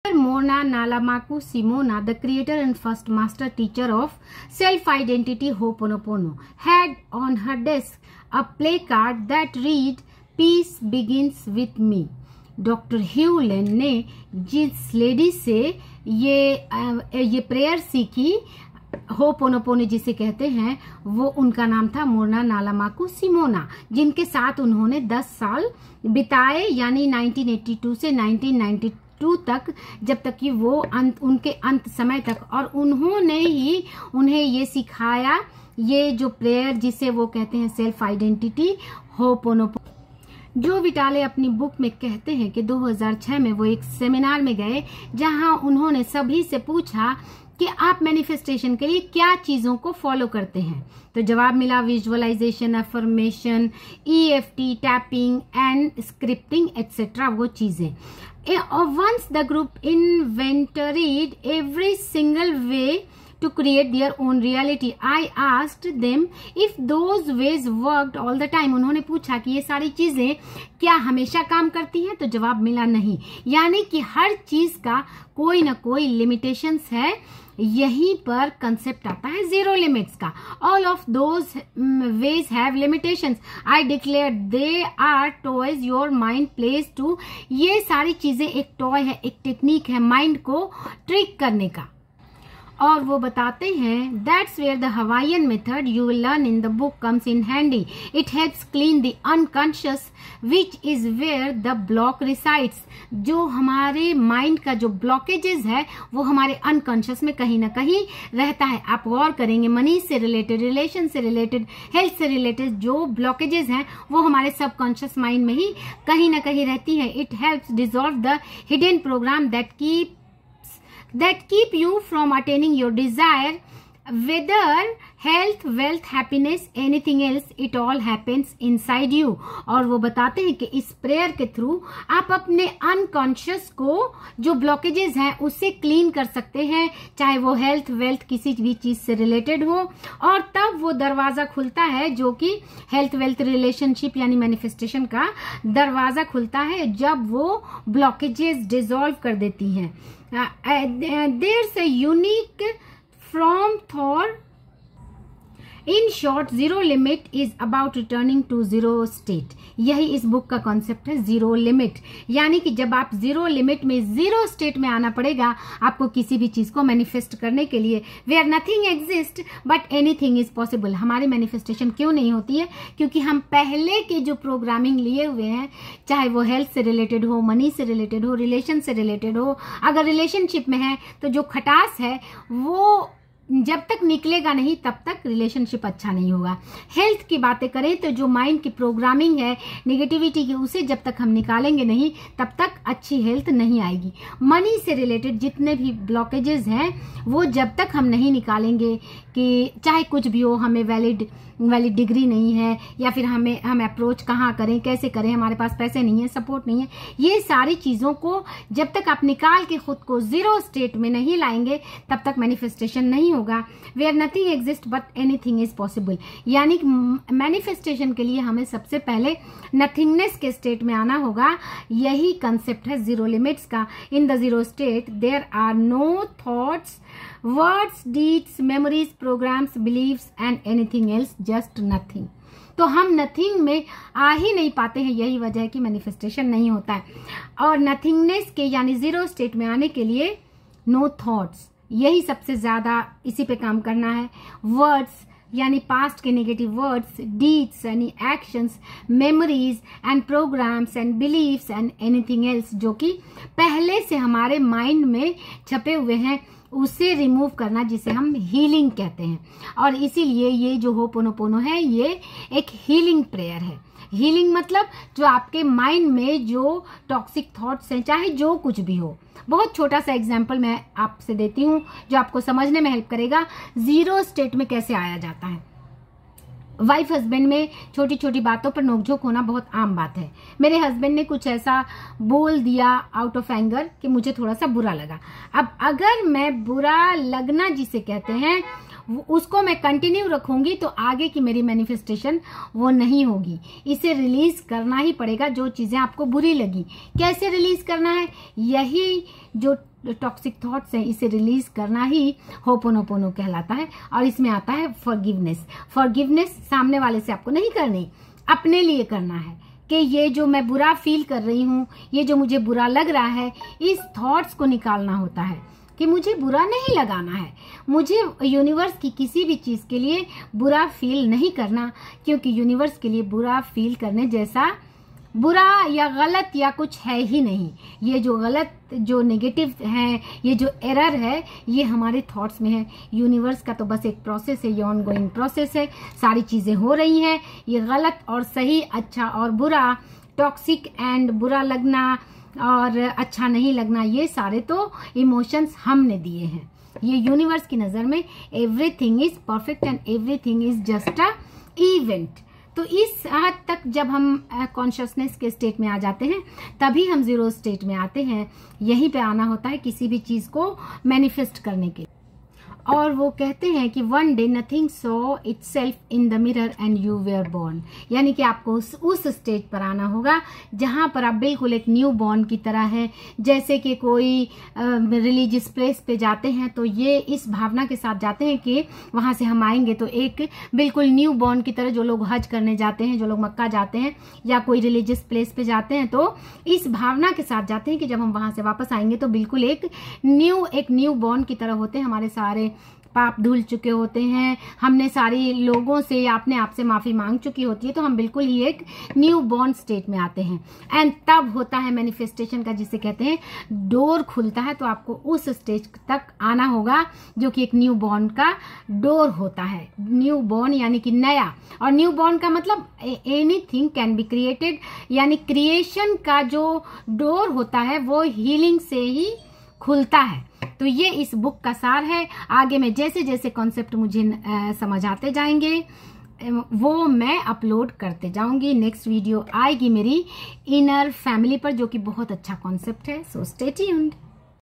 Mona Nalamaku Simona, the creator and first master teacher of self-identity Ho'oponopono, had on her desk a placard that read, "Peace begins with me." Doctor Hew Len ने जिस lady से ये prayer सीखी, ho'oponopono जिसे कहते हैं, वो उनका नाम था मोना नालामाकू सिमोना, जिनके साथ उन्होंने 10 साल बिताए, यानी 1982 से 1992 तक, जब तक कि वो उनके अंत समय तक। और उन्होंने ही उन्हें ये सिखाया, ये जो प्रेयर जिसे वो कहते हैं सेल्फ आइडेंटिटी होपोनोपोनो। जो विटाले अपनी बुक में कहते हैं कि 2006 में वो एक सेमिनार में गए जहां उन्होंने सभी से पूछा कि आप मैनिफेस्टेशन के लिए क्या चीजों को फॉलो करते हैं। तो जवाब मिला visualisation, affirmation, EFT, tapping and scripting etcetera, वो चीजें। Once the group inventoried every single way to create their own reality, I asked them if those ways worked all the time. उन्होंने पूछा कि ये सारी चीजें क्या हमेशा काम करती हैं, तो जवाब मिला नहीं। यानी कि हर चीज का कोई ना कोई लिमिटेशंस है। यहीं पर कंसेप्ट आता है जीरो लिमिट्स का। All of those ways have limitations, I declare they are toys your mind place to. ये सारी चीजें एक टॉय है, एक टेक्निक है माइंड को ट्रिक करने का। और वो बताते हैं that's where the Hawaiian method you will learn in the book comes in handy. It helps clean the unconscious which is where the block resides. जो हमारे माइंड का जो ब्लॉकेजेस है वो हमारे अनकॉन्शियस में कहीं ना कहीं रहता है। आप गौर करेंगे, मनी से रिलेटेड, रिलेशन से रिलेटेड, हेल्थ से रिलेटेड जो ब्लॉकेजेस हैं वो हमारे सबकॉन्शियस माइंड में ही कहीं ना कहीं रहती है। It helps dissolve the hidden program that keep you from attaining your desire, whether health, wealth, happiness, anything else, it all happens inside you। और वो बताते हैं कि इस प्रेयर के थ्रू आप अपने अनकॉन्शियस को जो ब्लॉकेजेस हैं उससे क्लीन कर सकते हैं, चाहे वो हेल्थ, वेल्थ, किसी भी चीज से रिलेटेड हो। और तब वो दरवाजा खुलता है जो कि हेल्थ, वेल्थ, रिलेशनशिप यानी मैनिफेस्टेशन का दरवाजा खुलता है, जब वो ब्लॉकेजेस डिसॉल्व कर देती हैं। There's a unique from Thor. In short, zero limit is about returning to zero state। यही इस बुक का कॉन्सेप्ट है, जीरो लिमिट। यानी कि जब आप जीरो लिमिट में, जीरो स्टेट में आना पड़ेगा आपको किसी भी चीज को मैनिफेस्ट करने के लिए। Where nothing exist but anything is possible. हमारी मैनिफेस्टेशन क्यों नहीं होती है? क्योंकि हम पहले के जो प्रोग्रामिंग लिए हुए हैं, चाहे वो हेल्थ से रिलेटेड हो, मनी से रिलेटेड हो, रिलेशन से रिलेटेड हो, अगर रिलेशनशिप में है तो जो खटास है वो जब तक निकलेगा नहीं तब तक रिलेशनशिप अच्छा नहीं होगा। हेल्थ की बातें करें तो जो माइंड की प्रोग्रामिंग है नेगेटिविटी की, उसे जब तक हम निकालेंगे नहीं तब तक अच्छी हेल्थ नहीं आएगी। मनी से रिलेटेड जितने भी ब्लॉकेजेस हैं वो जब तक हम नहीं निकालेंगे, कि चाहे कुछ भी हो, हमें वैलिड डिग्री नहीं है, या फिर हम अप्रोच कहाँ करें, कैसे करें, हमारे पास पैसे नहीं है, सपोर्ट नहीं है, ये सारी चीजों को जब तक आप निकाल के खुद को जीरो स्टेट में नहीं लाएंगे तब तक मैनिफेस्टेशन नहीं होगा। Where nothing exist but anything is possible. यानी कि मैनिफेस्टेशन के लिए हमें सबसे पहले नथिंगनेस के स्टेट में आना होगा। यही कंसेप्ट है जीरो लिमिट्स का। In the zero state there are no thoughts, words, deeds, memories, programs, beliefs and anything else, just nothing. तो हम नथिंग में आ ही नहीं पाते हैं, यही वजह है कि मैनिफेस्टेशन नहीं होता है। और नथिंगनेस के यानी जीरो स्टेट में आने के लिए नो थॉट्स, यही सबसे ज्यादा इसी पे काम करना है। वर्ड्स यानी पास्ट के नेगेटिव वर्ड्स, डीड्स यानी actions, memories and programs and beliefs and anything else, जो कि पहले से हमारे माइंड में छपे हुए हैं, उसे रिमूव करना, जिसे हम हीलिंग कहते हैं। और इसीलिए ये जो होपोनोपोनो है ये एक हीलिंग प्रेयर है। हीलिंग मतलब जो आपके माइंड में जो टॉक्सिक थॉट्स हैं, चाहे जो कुछ भी हो। बहुत छोटा सा एग्जाम्पल मैं आपसे देती हूँ जो आपको समझने में हेल्प करेगा जीरो स्टेट में कैसे आया जाता है। वाइफ हस्बैंड में छोटी छोटी बातों पर नोकझोंक होना बहुत आम बात है। मेरे हस्बैंड ने कुछ ऐसा बोल दिया आउट ऑफ एंगर कि मुझे थोड़ा सा बुरा लगा। अब अगर मैं बुरा लगना जिसे कहते हैं उसको मैं कंटिन्यू रखूंगी तो आगे की मेरी मैनिफेस्टेशन वो नहीं होगी। इसे रिलीज करना ही पड़ेगा, जो चीजें आपको बुरी लगी। कैसे रिलीज करना है? यही जो टॉक्सिक थॉट्स हैं इसे रिलीज करना ही होपोनोपोनो कहलाता है। और इसमें आता है फॉरगिवनेस। फॉरगिवनेस सामने वाले से आपको नहीं करनी, अपने लिए करना है कि ये जो मैं बुरा फील कर रही हूँ, ये जो मुझे बुरा लग रहा है, इस थॉट्स को निकालना होता है कि मुझे बुरा नहीं लगाना है, मुझे यूनिवर्स की किसी भी चीज के लिए बुरा फील नहीं करना, क्योंकि यूनिवर्स के लिए बुरा फील करने जैसा बुरा या गलत या कुछ है ही नहीं। ये जो गलत, जो नेगेटिव है, ये जो एरर है, ये हमारे थॉट्स में है। यूनिवर्स का तो बस एक प्रोसेस है, ये ऑनगोइंग प्रोसेस है, सारी चीजें हो रही हैं। ये गलत और सही, अच्छा और बुरा, टॉक्सिक एंड बुरा लगना और अच्छा नहीं लगना, ये सारे तो इमोशंस हमने दिए हैं। ये यूनिवर्स की नजर में everything is perfect and everything is just a event. तो इस हद तक जब हम कॉन्शियसनेस के स्टेट में आ जाते हैं, तभी हम जीरो स्टेट में आते हैं। यहीं पे आना होता है किसी भी चीज को मैनिफेस्ट करने के। और वो कहते हैं कि one day nothing saw itself in the mirror and you were born, यानी कि आपको उस स्टेज पर आना होगा जहां पर आप बिल्कुल एक न्यू बॉर्न की तरह है। जैसे कि कोई रिलीजियस प्लेस पे जाते हैं तो ये इस भावना के साथ जाते हैं कि वहां से हम आएंगे तो एक बिल्कुल न्यू बॉर्न की तरह, जो लोग हज करने जाते हैं, जो लोग मक्का जाते हैं या कोई रिलीजियस प्लेस पे जाते हैं, तो इस भावना के साथ जाते हैं कि जब हम वहां से वापस आएंगे तो बिल्कुल एक न्यू बॉर्न की तरह होते हैं। हमारे सारे पाप धुल चुके होते हैं, हमने सारी लोगों से या अपने आप से माफी मांग चुकी होती है, तो हम बिल्कुल ही एक न्यू बॉर्न स्टेट में आते हैं। एंड तब होता है मैनिफेस्टेशन का, जिसे कहते हैं डोर खुलता है। तो आपको उस स्टेज तक आना होगा जो कि एक न्यू बॉर्न का डोर होता है। न्यू बॉर्न यानी कि नया, और न्यू बॉर्न का मतलब एनीथिंग कैन बी क्रिएटेड, यानी क्रिएशन का जो डोर होता है वो हीलिंग से ही खुलता है। तो ये इस बुक का सार है। आगे में जैसे जैसे कॉन्सेप्ट मुझे समझ आते जाएंगे वो मैं अपलोड करते जाऊंगी। नेक्स्ट वीडियो आएगी मेरी इनर फैमिली पर, जो कि बहुत अच्छा कॉन्सेप्ट है। So stay tuned.